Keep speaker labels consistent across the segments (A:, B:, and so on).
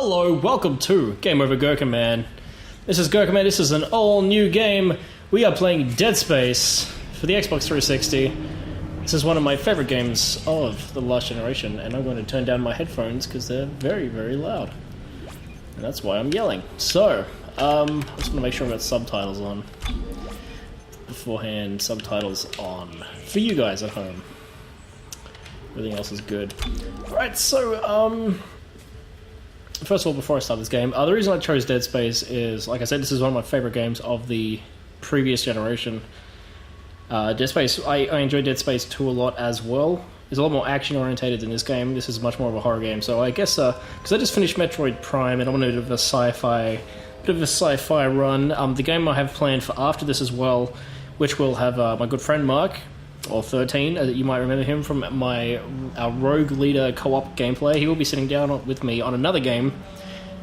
A: Hello, welcome to Game Over Gerkinman. This is Gerkinman, this is an all-new game. We are playing Dead Space for the Xbox 360. This is one of my favorite games of the last generation, and I'm going to turn down my headphones because they're very, very loud. And that's why I'm yelling. So, I'm just going to make sure I've got subtitles on. Beforehand, subtitles on. For you guys at home. Everything else is good. Alright, so, first of all, before I start this game, the reason I chose Dead Space is, like I said, this is one of my favorite games of the previous generation. Dead Space, I enjoyed Dead Space 2 a lot as well. It's a lot more action-orientated than this game. This is much more of a horror game. So I guess, because I just finished Metroid Prime and I wanted a bit of a sci-fi run, the game I have planned for after this as well, which will have my good friend Mark, or 13, you might remember him from our Rogue Leader co-op gameplay. He will be sitting down with me on another game,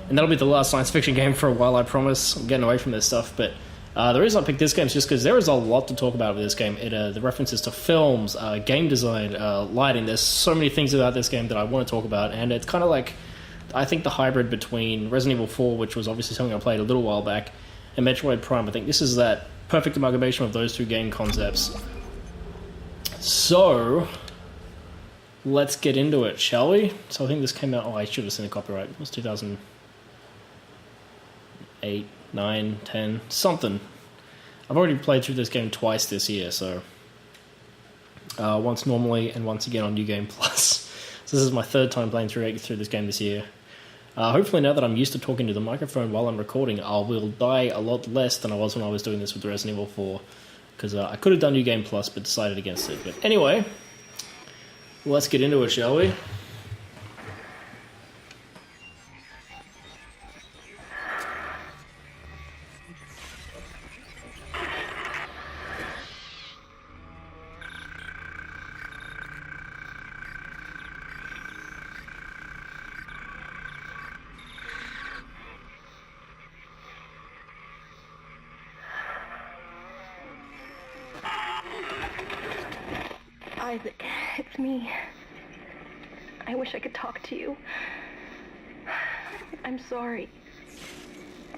A: and that'll be the last science fiction game for a while, I promise. I'm getting away from this stuff, but the reason I picked this game is just because there is a lot to talk about with this game. The references to films, game design, lighting, there's so many things about this game that I want to talk about, and it's kind of like, I think, the hybrid between Resident Evil 4, which was obviously something I played a little while back, and Metroid Prime. I think this is that perfect amalgamation of those two game concepts. So, let's get into it, shall we? So I think this came out, I should have seen the copyright. It was 2008, 9, 10, something. I've already played through this game twice this year, so once normally and once again on New Game Plus. So this is my third time playing through this game this year. Hopefully now that I'm used to talking to the microphone while I'm recording, I will die a lot less than I was when I was doing this with Resident Evil 4. Because I could have done New Game Plus, but decided against it. But anyway, let's get into it, shall we?
B: Isaac, it's me. I wish I could talk to you. I'm sorry.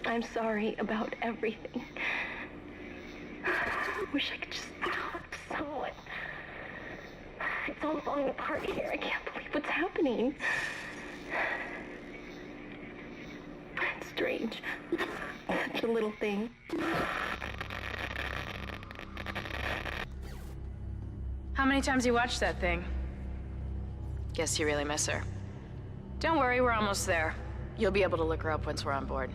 B: I'm sorry about everything. I wish I could just talk to someone. It's all falling apart here. I can't believe what's happening. It's strange. Such a little thing.
C: How many times you watched that thing? Guess you really miss her. Don't worry, we're almost there. You'll be able to look her up once we're on board.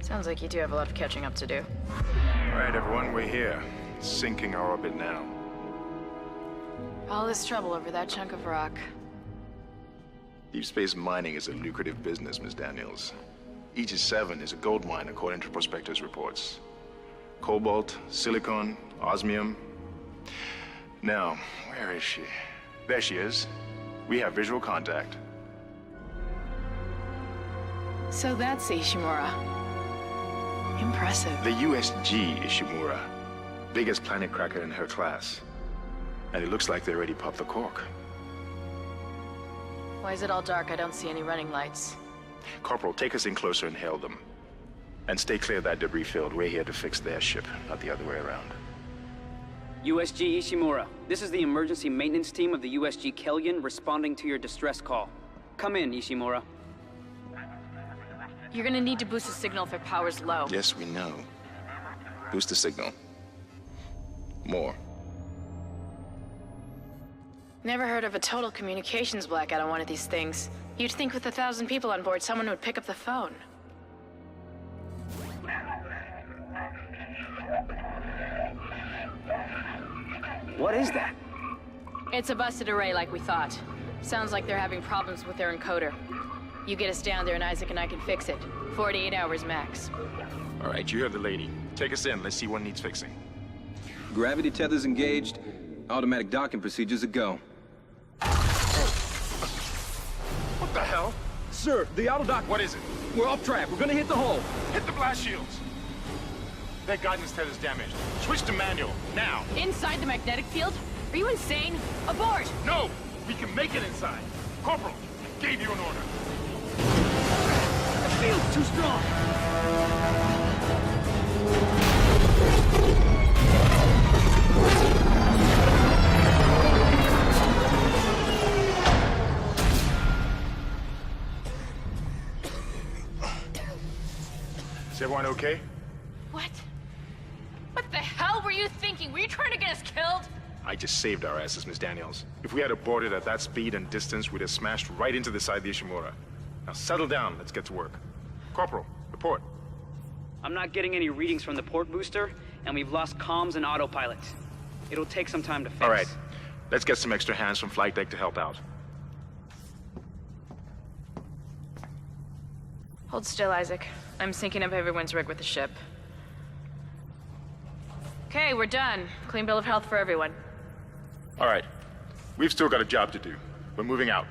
C: Sounds like you do have a lot of catching up to do.
D: All right, everyone, we're here. Sinking our orbit now.
C: All this trouble over that chunk of rock.
D: Deep space mining is a lucrative business, Ms. Daniels. Aegis 7 is a gold mine, according to prospectors' reports. Cobalt, silicon, osmium. Now, where is she? There she is. We have visual contact.
C: So that's Ishimura. Impressive.
D: The USG Ishimura. Biggest planet cracker in her class. And it looks like they already popped the cork.
C: Why is it all dark? I don't see any running lights.
D: Corporal, take us in closer and hail them. And stay clear of that debris field. We're here to fix their ship, not the other way around.
E: USG Ishimura, this is the emergency maintenance team of the USG Kellion responding to your distress call. Come in, Ishimura.
C: You're gonna need to boost the signal if their power's low.
D: Yes, we know. Boost the signal. More.
C: Never heard of a total communications blackout on one of these things. You'd think with 1,000 people on board, someone would pick up the phone.
E: What is that?
C: It's a busted array like we thought. Sounds like they're having problems with their encoder. You get us down there and Isaac and I can fix it. 48 hours max.
D: All right, you heard the lady. Take us in. Let's see what needs fixing.
F: Gravity tethers engaged. Automatic docking procedures a go.
D: What the hell?
F: Sir, the auto dock...
D: What is it?
F: We're off track. We're gonna hit the hull.
D: Hit the blast shields. Their guidance tether's damaged. Switch to manual, now.
C: Inside the magnetic field? Are you insane? Abort!
D: No! We can make it inside. Corporal, gave you an order.
E: field's too strong.
D: Is everyone okay?
C: What? What the hell were you thinking? Were you trying to get us killed?
D: I just saved our asses, Miss Daniels. If we had aborted at that speed and distance, we'd have smashed right into the side of the Ishimura. Now settle down, let's get to work. Corporal, report.
E: I'm not getting any readings from the port booster, and we've lost comms and autopilot. It'll take some time to fix.
D: All right, let's get some extra hands from flight deck to help out.
C: Hold still, Isaac. I'm syncing up everyone's rig with the ship. Okay, we're done. Clean bill of health for everyone.
D: All right, we've still got a job to do. We're moving out.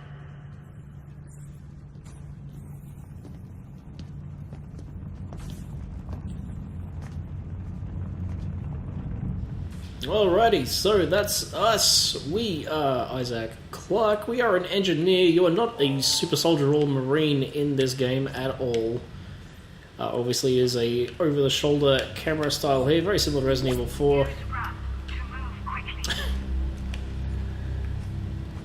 A: Alrighty, so that's us. We are Isaac Clarke. We are an engineer. You are not a super soldier or marine in this game at all. Obviously is a over-the-shoulder camera style here, very similar to Resident Evil 4.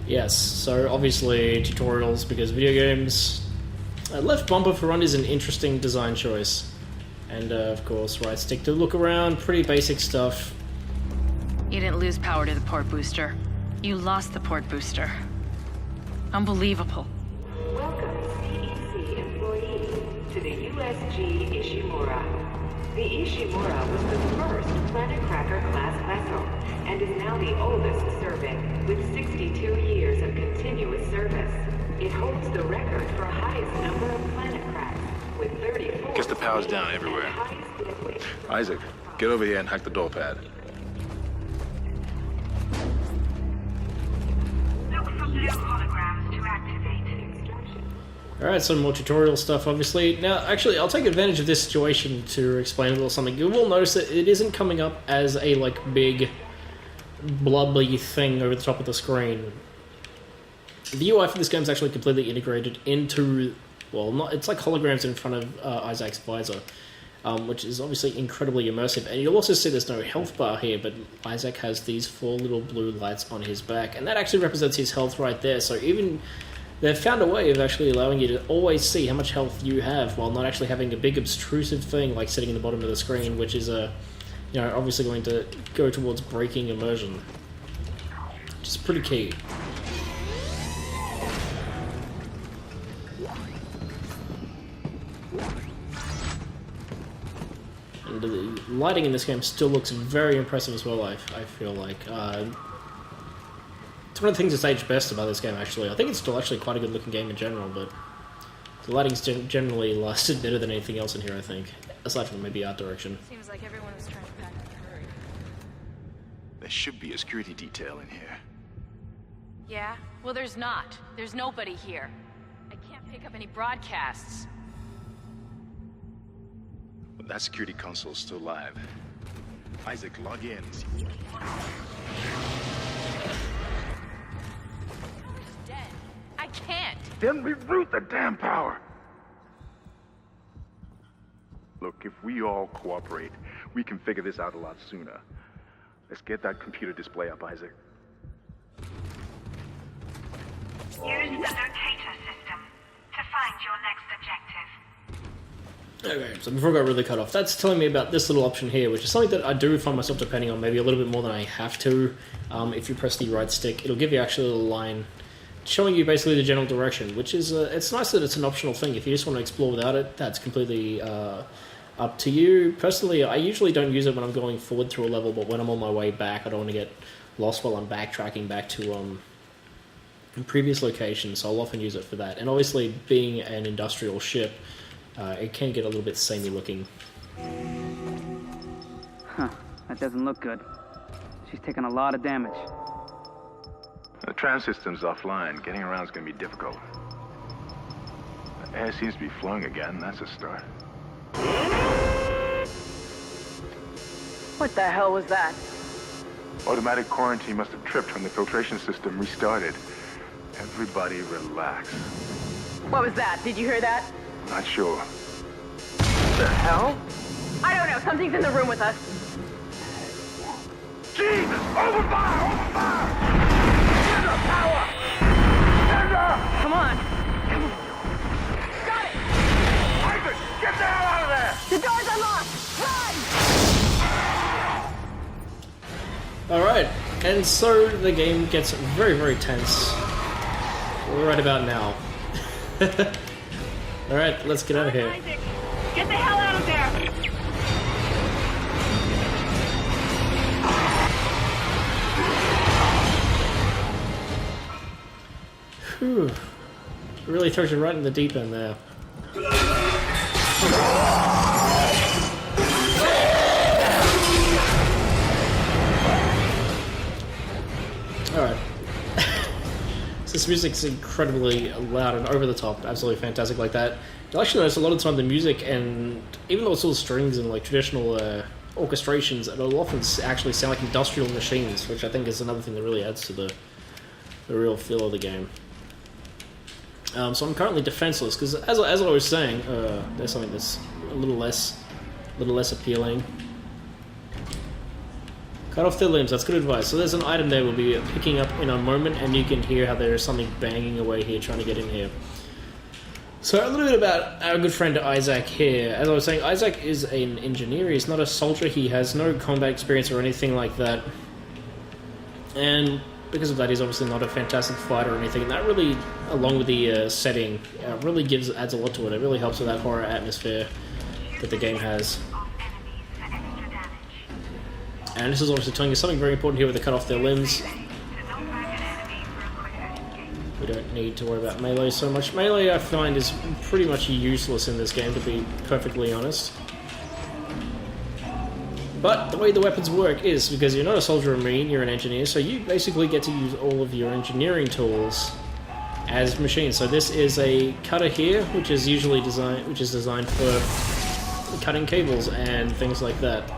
A: Yes, so obviously tutorials because video games. Left bumper for run is an interesting design choice. And of course right stick to look around, pretty basic stuff.
C: You didn't lose power to the port booster. You lost the port booster. Unbelievable.
G: Welcome, CEC employees, to the USG Ishimura. The Ishimura was the first Planet Cracker class vessel and is now the oldest serving, with 62 years of continuous service. It holds the record for highest number of planet cracks, with 34.
D: Guess the power's down everywhere. Isaac, get over here and hack the door pad.
A: Alright, some more tutorial stuff, obviously. Now, actually, I'll take advantage of this situation to explain a little something. You will notice that it isn't coming up as a, like, big, blubby thing over the top of the screen. The UI for this game is actually completely integrated into, well, it's like holograms in front of Isaac's visor, which is obviously incredibly immersive. And you'll also see there's no health bar here, but Isaac has these 4 little blue lights on his back, and that actually represents his health right there. So even they've found a way of actually allowing you to always see how much health you have while not actually having a big obtrusive thing like sitting in the bottom of the screen, which is obviously going to go towards breaking immersion, which is pretty key. And the lighting in this game still looks very impressive as well, I feel like. It's one of the things that's aged best about this game, actually. I think it's still actually quite a good-looking game in general, but the lighting's generally lasted better than anything else in here, I think. Aside from maybe art direction.
C: Seems like everyone was trying to pack in a hurry.
D: There should be a security detail in here.
C: Yeah? Well, there's not. There's nobody here. I can't pick up any broadcasts.
D: But that security console's still live. Isaac, log in.
C: Dead. I can't.
D: Then reroute the damn power! Look, if we all cooperate, we can figure this out a lot sooner. Let's get that computer display up, Isaac.
H: Use the locator system to find your next objective.
A: Okay, so before I got really cut off, that's telling me about this little option here, which is something that I do find myself depending on maybe a little bit more than I have to. If you press the right stick, it'll give you actually a little line showing you basically the general direction, which is, it's nice that it's an optional thing. If you just want to explore without it, that's completely up to you. Personally, I usually don't use it when I'm going forward through a level, but when I'm on my way back, I don't want to get lost while I'm backtracking back to previous locations, so I'll often use it for that. And obviously, being an industrial ship, it can get a little bit samey looking.
E: Huh, that doesn't look good. She's taken a lot of damage.
D: The tram system's offline. Getting around is going to be difficult. The air seems to be flowing again. That's a start.
C: What the hell was that?
D: Automatic quarantine must have tripped when the filtration system restarted. Everybody relax.
C: What was that? Did you hear that?
D: Not sure.
I: The hell?
B: I don't know. Something's in the room with us.
I: Jesus! Open fire! Open fire! Tender! Power! Tender!
B: Come on.
I: Got it! Isaac! Get the hell out of there!
B: The door's unlocked. Run!
A: Alright, and so the game gets very, very tense right about now. Alright, let's get out of here.
B: Isaac, get the hell out of there!
A: Whew. Really throws you right in the deep end there. Alright. This music's incredibly loud and over the top, absolutely fantastic like that. You'll actually notice a lot of the time the music, and even though it's all strings and like traditional orchestrations, it'll often actually sound like industrial machines, which I think is another thing that really adds to the real feel of the game. So I'm currently defenseless because, as I was saying, there's something that's a little less appealing. Cut off their limbs. That's good advice. So there's an item there we'll be picking up in a moment, and you can hear how there is something banging away here, trying to get in here. So a little bit about our good friend Isaac here. As I was saying, Isaac is an engineer. He's not a soldier. He has no combat experience or anything like that. And because of that, he's obviously not a fantastic fighter or anything. And that really, along with the setting, really adds a lot to it. It really helps with that horror atmosphere that the game has. And this is obviously telling you something very important here with the cut off their limbs. We don't need to worry about melee so much. Melee, I find, is pretty much useless in this game, to be perfectly honest. But the way the weapons work is, because you're not a soldier or marine, you're an engineer, so you basically get to use all of your engineering tools as machines. So this is a cutter here, which is usually designed for cutting cables and things like that.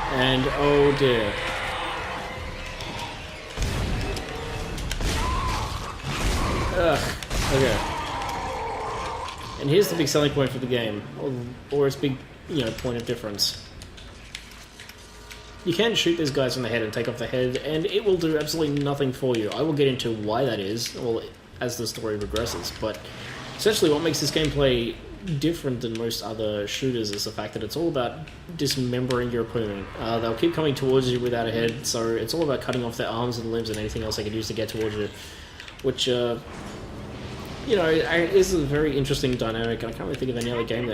A: And oh dear. Ugh. Okay. And here's the big selling point for the game, or its big, point of difference. You can shoot these guys in the head and take off the head, and it will do absolutely nothing for you. I will get into why that is, well, as the story progresses, but essentially what makes this gameplay different than most other shooters is the fact that it's all about dismembering your opponent. They'll keep coming towards you without a head, so it's all about cutting off their arms and limbs and anything else they can use to get towards you, which, is a very interesting dynamic. I can't really think of any other game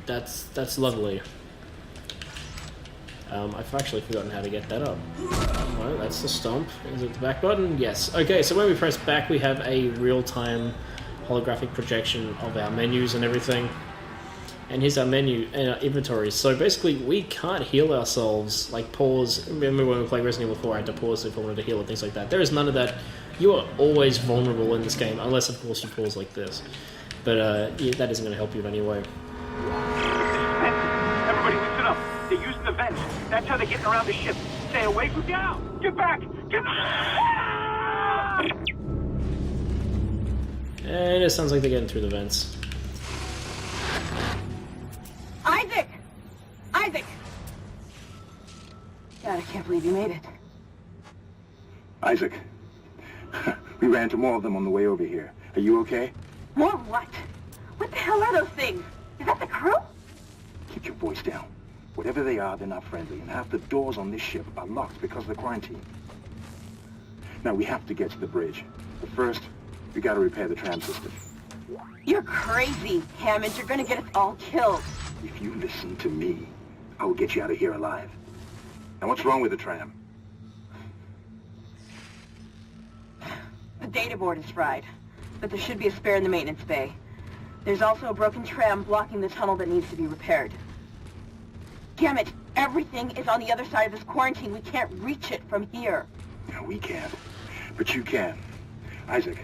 A: that's lovely. I've actually forgotten how to get that up. No, that's the stomp. Is it the back button? Yes. Okay, so when we press back, we have a real-time holographic projection of our menus and everything. And here's our menu and our inventory. So basically, we can't heal ourselves, like pause. Remember when we played Resident Evil 4, I had to pause if I wanted to heal and things like that. There is none of that. You are always vulnerable in this game, unless, of course, you pause like this. But that isn't going to help you in any way.
I: Everybody listen up. They're using the vents. That's how they're getting around the ship. Stay away from now. Get back. Get back.
A: And it sounds like they're getting through the vents.
B: Isaac! Isaac! God, I can't believe you made it.
J: Isaac, we ran into more of them on the way over here. Are you okay?
B: More what? What the hell are those things? Is that the crew?
J: Keep your voice down. Whatever they are, they're not friendly, and half the doors on this ship are locked because of the quarantine. Now, we have to get to the bridge. But first, we gotta repair the tram system.
B: You're crazy, Hammond. You're gonna get us all killed.
J: If you listen to me, I will get you out of here alive. Now, what's wrong with the tram?
B: The data board is fried, but there should be a spare in the maintenance bay. There's also a broken tram blocking the tunnel that needs to be repaired. Damn it! Everything is on the other side of this quarantine. We can't reach it from here.
J: No, we can't. But you can. Isaac,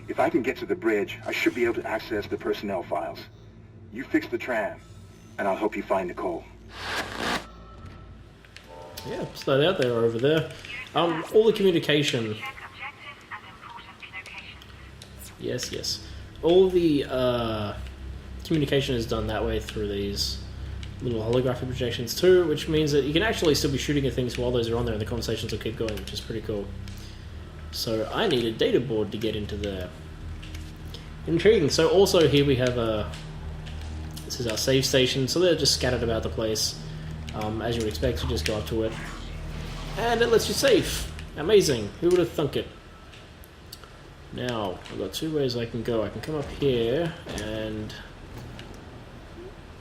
J: if I can get to the bridge, I should be able to access the personnel files. You fix the tram, and I'll help you find Nicole.
A: Yeah, so they're over there. All the communication. Yes, yes. All the communication is done that way through these little holographic projections too, which means that you can actually still be shooting at things while those are on there and the conversations will keep going, which is pretty cool. So I need a data board to get into there. Intriguing. So also here we have this is our save station, so they're just scattered about the place. As you would expect, you just go up to it. And it lets you save. Amazing. Who would have thunk it? Now, I've got two ways I can go. I can come up here, and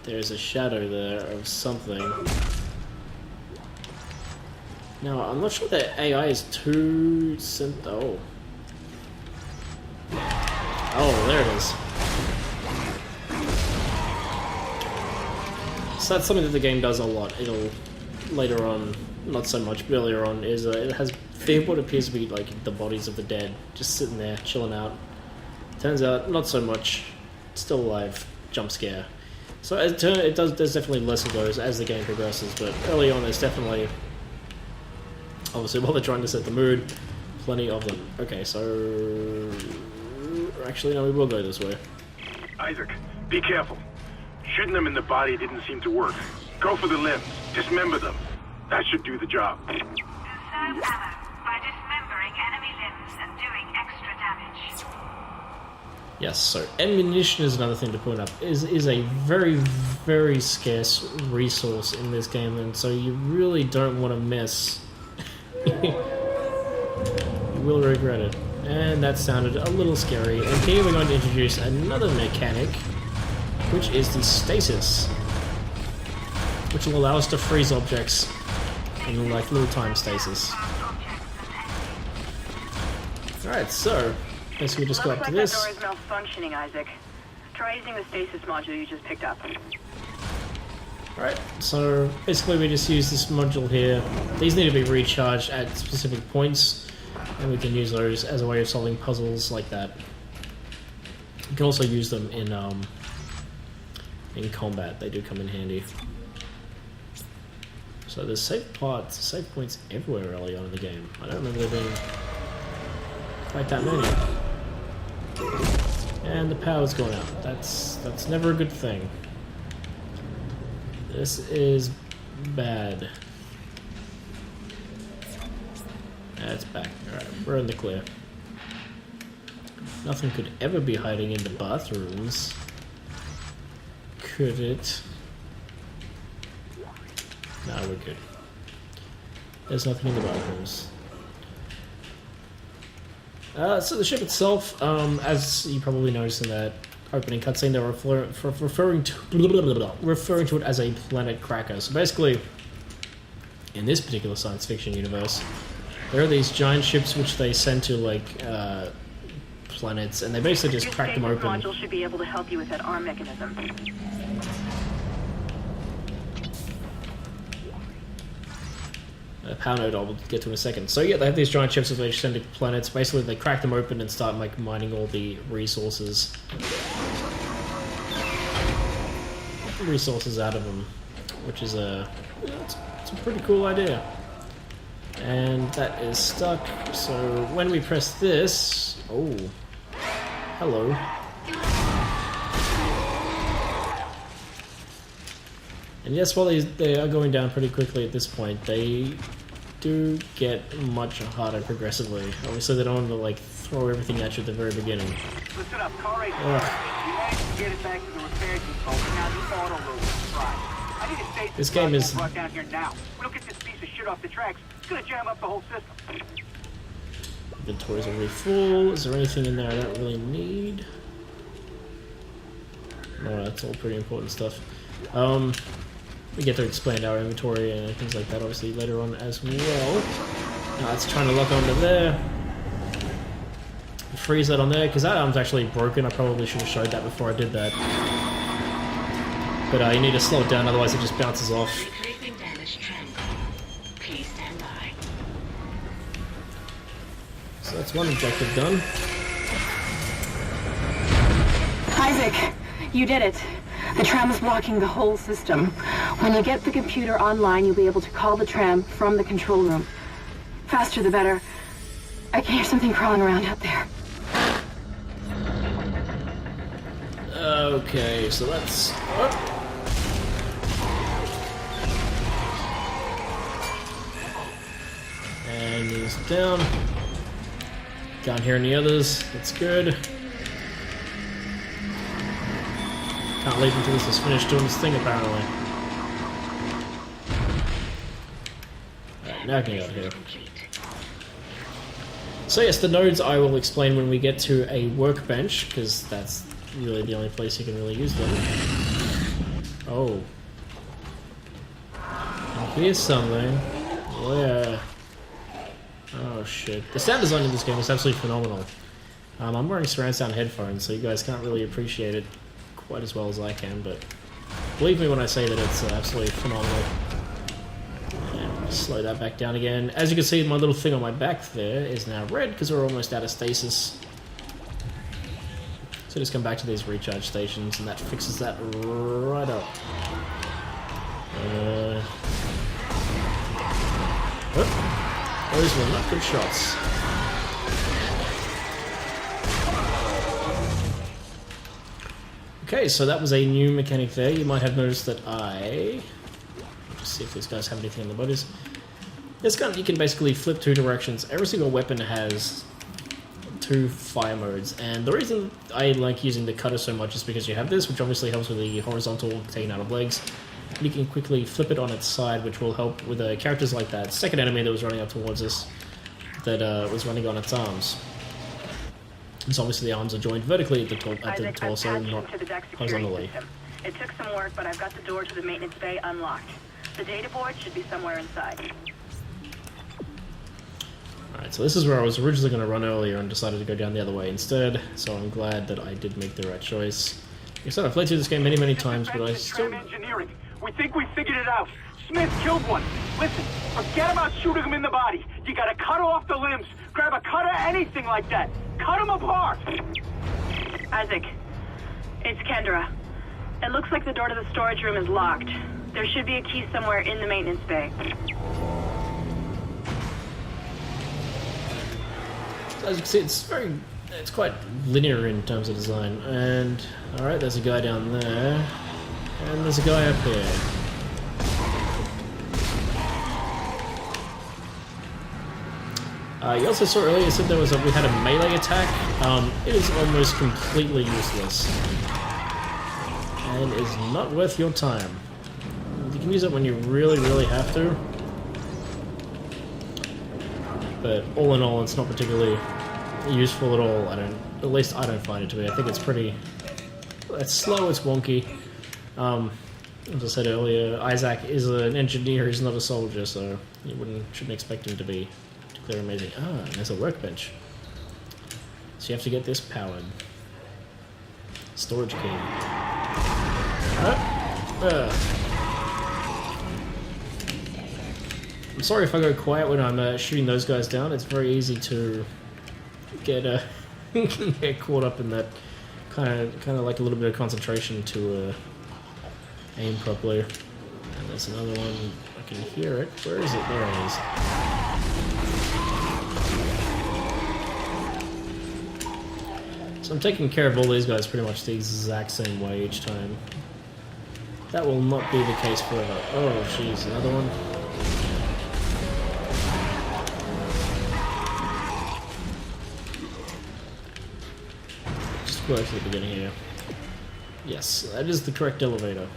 A: there's a shadow there of something. Now, I'm not sure that AI is too... Oh. Oh, there it is. So that's something that the game does a lot. It'll, later on, not so much, but earlier on, is it has what appears to be like the bodies of the dead, just sitting there, chilling out. Turns out, not so much. Still alive. Jump scare. So there's definitely less of those as the game progresses, but early on there's definitely, obviously while they're trying to set the mood, plenty of them. Okay, so... Actually, no, we will go this way.
J: Isaac, be careful. Shooting them in the body didn't seem to work. Go for the limbs. Dismember them. That should do the job.
H: Conserve ammo by dismembering enemy limbs and doing extra damage.
A: Yes, so ammunition is another thing to point up. Is a very, very scarce resource in this game, and so you really don't want to miss. You will regret it. And that sounded a little scary. And here we're going to introduce another mechanic, which is the stasis, which will allow us to freeze objects in like little time stasis. Alright, so basically we just go up to this.
B: Looks like that door is malfunctioning, Isaac. Try using the stasis module you just picked up.
A: Alright, so basically we just use this module here. These need to be recharged at specific points, and we can use those as a way of solving puzzles like that. You can also use them in combat. They do come in handy. So there's save points everywhere early on in the game. I don't remember there being quite that many. And the power's gone out. That's never a good thing. This is bad. It's back. Alright, we're in the clear. Nothing could ever be hiding in the bathrooms. Could it? No, we're good. There's nothing in the bathrooms. So the ship itself, as you probably noticed in that opening cutscene, they're referring to it as a planet cracker. So basically, in this particular science fiction universe, there are these giant ships which they send to like planets, and they basically just crack them open.
B: Module should be able to help you with that arm mechanism.
A: Power node I'll get to in a second. So yeah, they have these giant ships that they send to planets. Basically, they crack them open and start like mining all the resources out of them, which is it's a pretty cool idea. And that is stuck. So when we press this, oh, hello. And yes, while they are going down pretty quickly at this point, they do get much harder progressively. Obviously, they don't want to like throw everything at you at the very beginning.
I: Listen up, car race. We managed to get it back to the repair depot, but now the auto road is fried. I need a stasis
A: this game is
I: brought down here now. We don't get this piece of shit off the tracks, it's gonna jam up the whole system.
A: Inventory's already full. Is there anything in there I don't really need? No, that's all pretty important stuff. We get to expand our inventory and things like that, obviously, later on as well. Now it's trying to lock onto there. Freeze that on there, because that arm's actually broken. I probably should have showed that before I did that. But you need to slow it down, otherwise it just bounces off. So that's one objective done.
B: Isaac, you did it. The tram is blocking the whole system. When you get the computer online, you'll be able to call the tram from the control room. Faster the better. I can hear something crawling around out there.
A: Okay, so that's... Oh. And he's down. Can't hear any others. That's good. Can't leave until this is finished doing this thing, apparently. Alright, now I can get out here. So yes, the nodes I will explain when we get to a workbench, because that's really the only place you can really use them. Oh. Here's something. Where? Oh shit. The sound design in this game is absolutely phenomenal. I'm wearing surround sound headphones, so you guys can't really appreciate it quite as well as I can, but believe me when I say that it's absolutely phenomenal. And slow that back down again. As you can see, my little thing on my back there is now red because we're almost out of stasis. So just come back to these recharge stations and that fixes that right up. Those were not good shots. Okay, so that was a new mechanic there. You might have noticed that let's see if these guys have anything in the bodies. This gun, you can basically flip two directions. Every single weapon has two fire modes, and the reason I like using the cutter so much is because you have this, which obviously helps with the horizontal taking out of legs. You can quickly flip it on its side, which will help with characters like that second enemy that was running up towards us, that was running on its arms. So obviously the arms are joined vertically at the torso, not horizontally.
B: It took some work, but I've got the door to the maintenance bay unlocked. The data board should be somewhere inside.
A: Alright, so this is where I was originally going to run earlier and decided to go down the other way instead, so I'm glad that I did make the right choice. Like I said, I've played through this game many times, but I still...
I: Engineering. We think we figured it out. Smith killed one. Listen, forget about shooting him in the body. You gotta cut off the limbs. Grab a cutter, anything like that. Cut him apart.
B: Isaac, it's Kendra. It looks like the door to the storage room is locked. There should be a key somewhere in the maintenance bay.
A: As you can see, it's quite linear in terms of design. And alright, there's a guy down there, and there's a guy up here. You also saw earlier, said we had a melee attack. It is almost completely useless, and is not worth your time. You can use it when you really have to, but all in all, it's not particularly useful at all. At least I don't find it to be. I think it's it's slow, it's wonky. As I said earlier, Isaac is an engineer, he's not a soldier, so you shouldn't expect him to be particularly amazing. Ah, and there's a workbench. So you have to get this powered. Storage key. I'm sorry if I go quiet when I'm shooting those guys down. It's very easy to get get caught up in that kind of like a little bit of concentration to aim properly. And there's another one. I can hear it. Where is it? There it is. So I'm taking care of all these guys pretty much the exact same way each time. That will not be the case forever. Oh, jeez, another one. Just go to the beginning here. Yes, that is the correct elevator.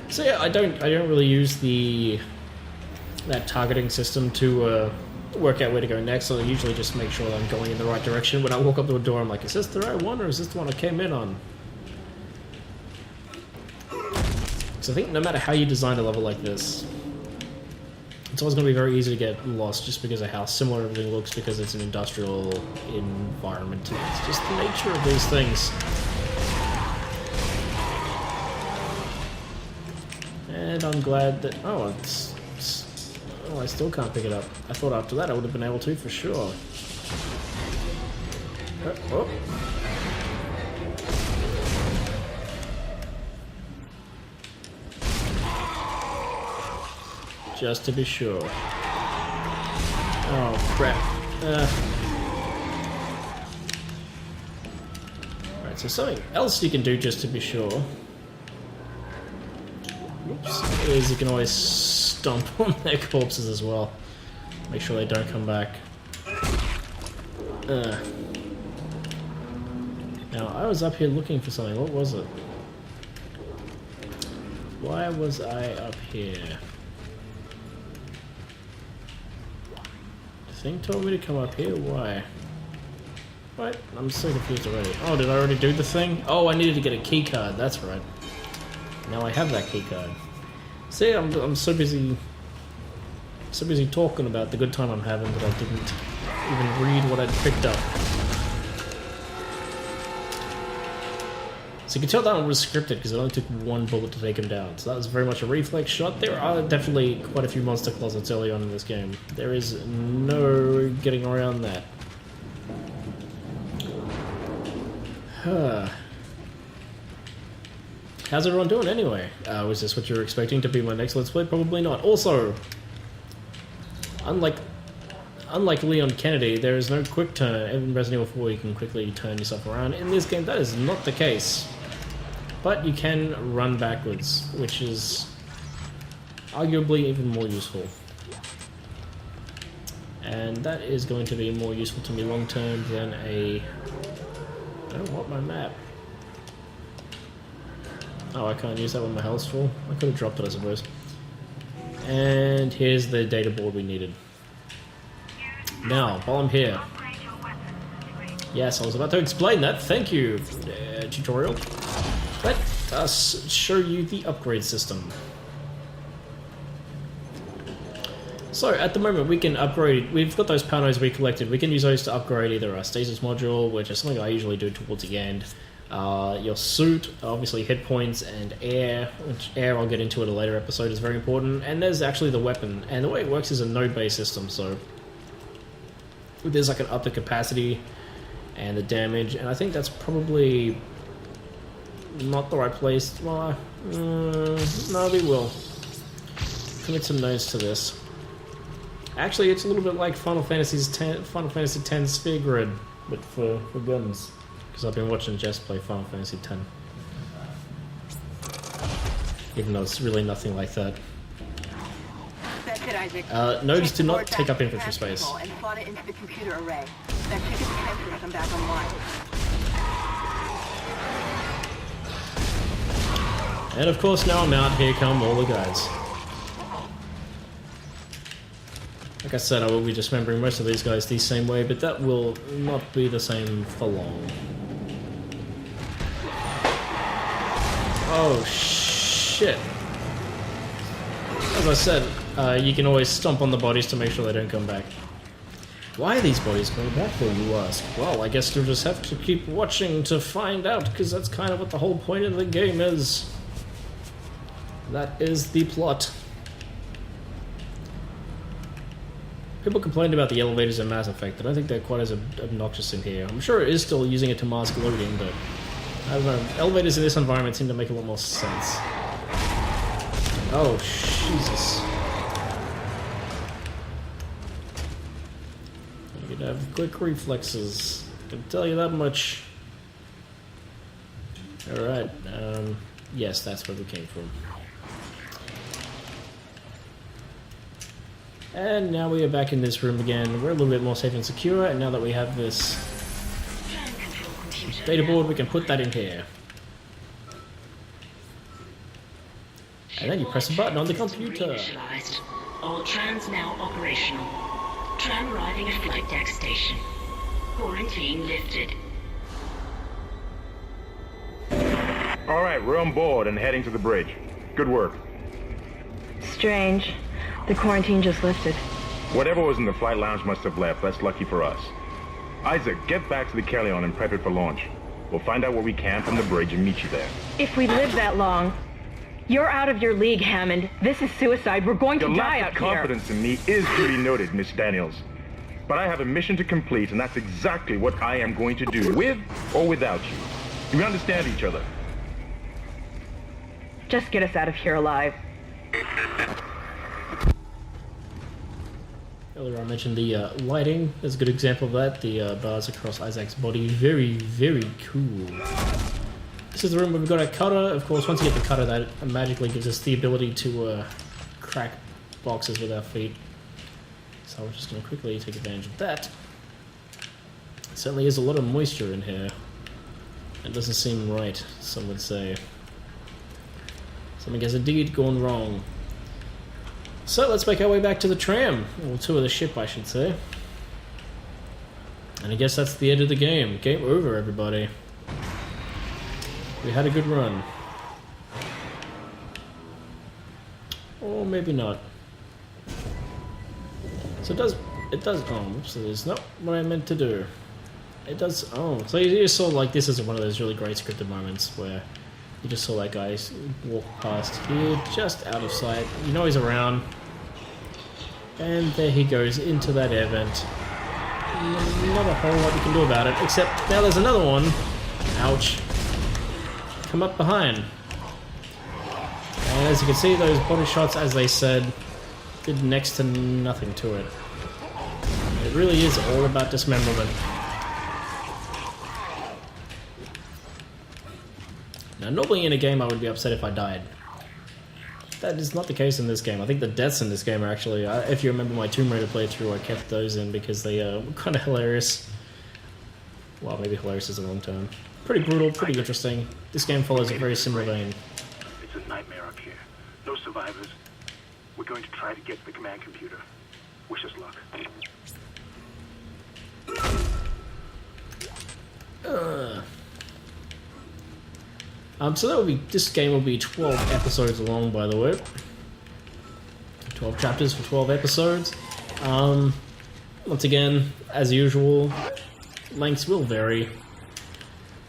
A: So yeah, I don't really use that targeting system to work out where to go next. So I usually just make sure that I'm going in the right direction. When I walk up to a door, I'm like, is this the right one or is this the one I came in on? So I think no matter how you design a level like this, it's always going to be very easy to get lost just because of how similar everything looks, because it's an industrial environment. It's just the nature of these things. And I'm glad that... Oh, I still can't pick it up. I thought after that I would have been able to, for sure. Oh. Just to be sure. Oh, crap. Alright, So something else you can do just to be sure, oops, is you can always stomp on their corpses as well. Make sure they don't come back. Now, I was up here looking for something. What was it? Why was I up here? The thing told me to come up here. Why? What? I'm so confused already. Oh, did I already do the thing? Oh, I needed to get a key card. That's right. Now I have that key card. See, I'm so busy talking about the good time I'm having that I didn't even read what I'd picked up. So you can tell that one was scripted because it only took one bullet to take him down. So that was very much a reflex shot. There are definitely quite a few monster closets early on in this game. There is no getting around that. How's everyone doing anyway? Was this what you were expecting to be my next Let's Play? Probably not. Also, unlike Leon Kennedy, there is no quick turn. In Resident Evil 4 you can quickly turn yourself around. In this game that is not the case. But you can run backwards, which is arguably even more useful. And that is going to be more useful to me long term than a... I don't want my map. Oh, I can't use that when my health's full? I could have dropped it, I suppose. And here's the data board we needed. Now, while I'm here... Yes, I was about to explain that. Thank you, tutorial. Let us show you the upgrade system. So, at the moment we can upgrade, we've got those power nodes we collected, we can use those to upgrade either our stasis module, which is something I usually do towards the end, your suit, obviously hit points, and air, which air I'll get into at a later episode is very important, and there's actually the weapon, and the way it works is a node-based system, so there's like an up the capacity and the damage, and I think that's probably not the right place. Well, no, we will commit some nodes to this. Actually, it's a little bit like Final Fantasy X Sphere Grid, but for guns. Because I've been watching Jess play Final Fantasy X. Even though it's really nothing like that.
B: That's it, Isaac.
A: Nodes do not take up infantry space.
B: And slot it into the computer array. That should get the transfer system back online.
A: And of course, now I'm out, here come all the guys. Like I said, I will be dismembering most of these guys the same way, but that will not be the same for long. Oh, shit. As I said, you can always stomp on the bodies to make sure they don't come back. Why are these bodies going back there, you ask? Well, I guess you'll just have to keep watching to find out, because that's kind of what the whole point of the game is. That is the plot. People complained about the elevators in Mass Effect. I don't think they're quite as obnoxious in here. I'm sure it is still using it to mask loading, but I don't know. Elevators in this environment seem to make a lot more sense. Oh, Jesus. You could have quick reflexes. I can tell you that much. Alright, yes, that's where we came from. And now we are back in this room again. We're a little bit more safe and secure, and now that we have this data board, we can put that in here. And then you press a button on the computer.
K: All trams now operational. Tram arriving at flight deck station. Quarantine lifted.
L: All right, we're on board and heading to the bridge. Good work.
B: Strange. The quarantine just lifted.
L: Whatever was in the flight lounge must have left. That's lucky for us. Isaac, get back to the Kellion and prep it for launch. We'll find out where we can from the bridge and meet you there.
B: If we live that long, you're out of your league, Hammond. This is suicide. We're going to die out here.
L: Your lack of confidence in me is duly noted, Miss Daniels. But I have a mission to complete, and that's exactly what I am going to do, with or without you. Do we understand each other?
B: Just get us out of here alive.
A: Earlier I mentioned the lighting. There's a good example of that. The bars across Isaac's body. Very, very cool. This is the room where we've got a cutter. Of course, once you get the cutter, that magically gives us the ability to crack boxes with our feet. So we're just going to quickly take advantage of that. Certainly is a lot of moisture in here. It doesn't seem right, some would say. Something has indeed gone wrong. So let's make our way back to the tram, or to the ship I should say. And I guess that's the end of the game. Game over, everybody. We had a good run. Or maybe not. So it does, oh, whoops, it is not what I meant to do. It does, oh, so you just saw like this is one of those really great scripted moments where you just saw that guy walk past here, just out of sight. You know he's around. And there he goes into that air vent. Not a whole lot you can do about it, except now there's another one. Ouch. Come up behind. And as you can see, those body shots, as they said, did next to nothing to it. It really is all about dismemberment. Now, normally in a game I would be upset if I died. That is not the case in this game. I think the deaths in this game are actually, if you remember my Tomb Raider playthrough, I kept those in because they were kind of hilarious. Well, maybe hilarious is the wrong term. Pretty brutal, pretty interesting. This game follows a very similar vein.
J: It's a nightmare up here. No survivors. We're going to try to get to the command computer. Wish us luck.
A: So that will be, this game will be 12 episodes long, by the way. 12 chapters for 12 episodes. Once again, as usual, lengths will vary.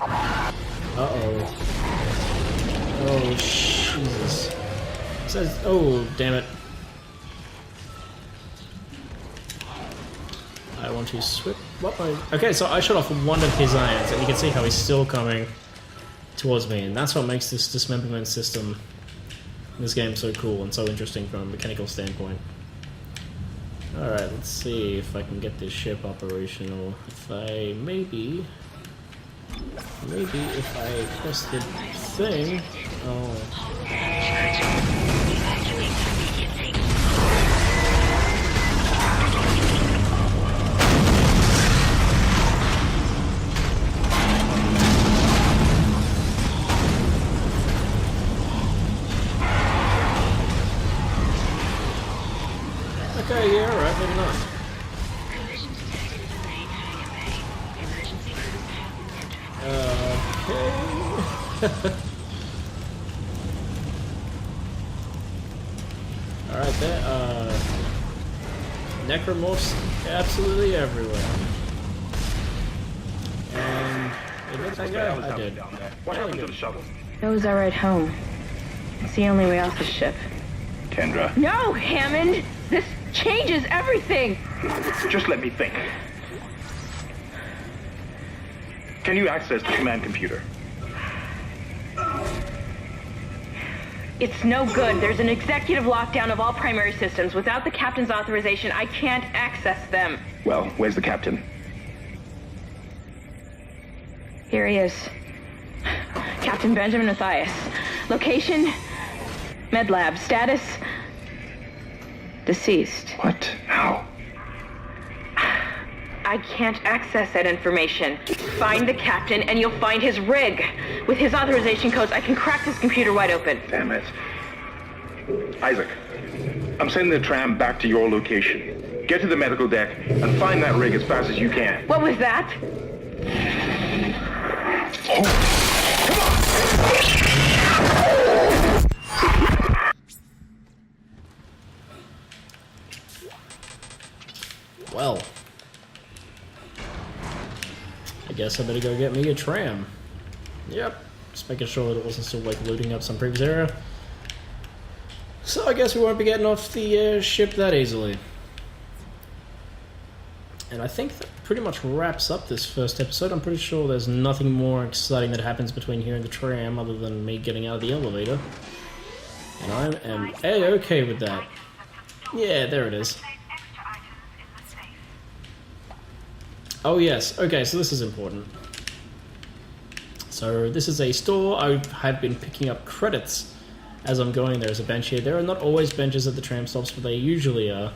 A: Uh-oh. Oh, Jesus. It says, oh, damn it. I want to swip. What? Okay, so I shot off one of his irons, and you can see how he's still coming towards me, and that's what makes this dismemberment system in this game so cool and so interesting from a mechanical standpoint. Alright, let's see if I can get this ship operational. If I, maybe if I press the thing, okay, yeah, alright, maybe not. Okay. Alright, there, necromorphs absolutely everywhere. And did I go? I did.
L: What happened to the shuttle?
C: That was our ride home. It's the only way off the ship.
L: Kendra.
C: No, Hammond! This changes everything!
L: Just let me think. Can you access the command computer?
C: It's no good. There's an executive lockdown of all primary systems. Without the captain's authorization, I can't access them.
L: Well, where's the captain?
C: Here he is. Captain Benjamin Mathias. Location? Med lab. Status? Deceased.
L: What? How?
C: I can't access that information. Find the captain and you'll find his rig. With his authorization codes, I can crack this computer wide open.
L: Damn it. Isaac, I'm sending the tram back to your location. Get to the medical deck and find that rig as fast as you can.
C: What was that?
A: Well, I guess I better go get me a tram. Yep, just making sure that it wasn't still like looting up some previous area. So I guess we won't be getting off the ship that easily. And I think that pretty much wraps up this first episode. I'm pretty sure there's nothing more exciting that happens between here and the tram other than me getting out of the elevator. And I am A-okay with that. Yeah, there it is. Oh yes, okay, so this is important. So this is a store. I have been picking up credits as I'm going. There's a bench here. There are not always benches at the tram stops, but they usually are.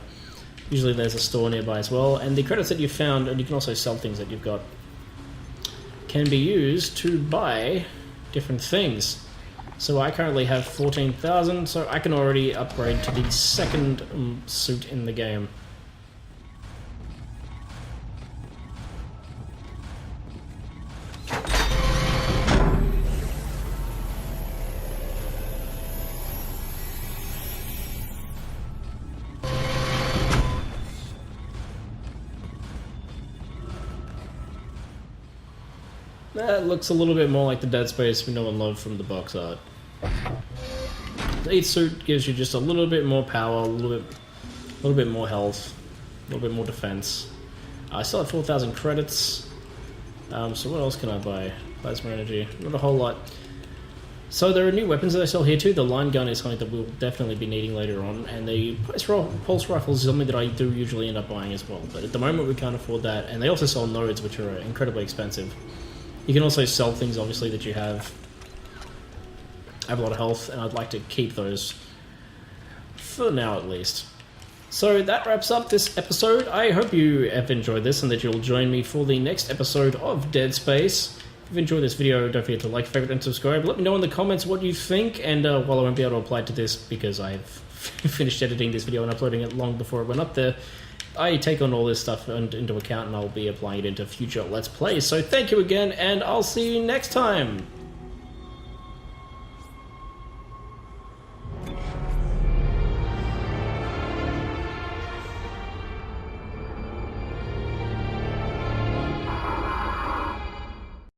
A: Usually there's a store nearby as well. And the credits that you've found, and you can also sell things that you've got, can be used to buy different things. So I currently have 14,000, so I can already upgrade to the second suit in the game. That looks a little bit more like the Dead Space we know and love from the box art. Each suit gives you just a little bit more power, a little bit more health, a little bit more defense. I still have 4,000 credits. So what else can I buy? Plasma energy, not a whole lot. So there are new weapons that I sell here too. The line gun is something that we'll definitely be needing later on, and the pulse rifle is something that I do usually end up buying as well. But at the moment we can't afford that, and they also sell nodes, which are incredibly expensive. You can also sell things, obviously, that you have. I have a lot of health, and I'd like to keep those for now, at least. So that wraps up this episode. I hope you have enjoyed this, and that you'll join me for the next episode of Dead Space. If you've enjoyed this video, don't forget to like, favorite, and subscribe. Let me know in the comments what you think, and while I won't be able to apply to this because I've finished editing this video and uploading it long before it went up there, I take on all this stuff into account, and I'll be applying it into future Let's Plays. So thank you again, and I'll see you next time!